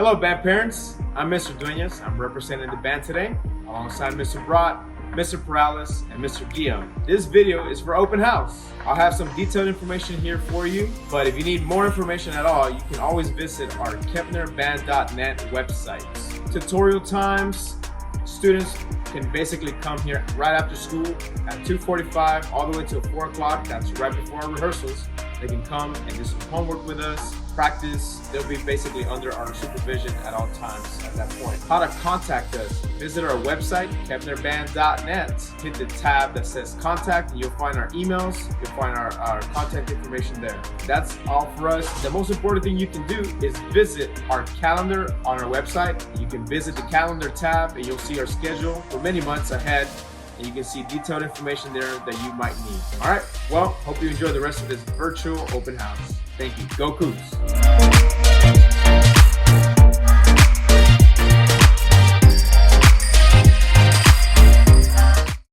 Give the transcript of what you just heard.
Hello band parents, I'm Mr. Duenas. I'm representing the band today alongside Mr. Brott, Mr. Perales, and Mr. Guillaume. This video is for open house. I'll have some detailed information here for you, but if you need more information at all, you can always visit our kepnerband.net website. Tutorial times, students can basically come here right after school at 2:45 all the way till 4 o'clock. That's right before our rehearsals. They can come and do some homework with us, practice. They'll be basically under our supervision at all times at that point. How to contact us: visit our website, kepnerband.net. Hit the tab that says contact and you'll find our emails. You'll find our contact information there. That's all for us. The most important thing you can do is visit our calendar on our website. You can visit the calendar tab and you'll see our schedule for many months ahead. And you can see detailed information there that you might need. All right, well, hope you enjoy the rest of this virtual open house. Thank you. Go Cougs.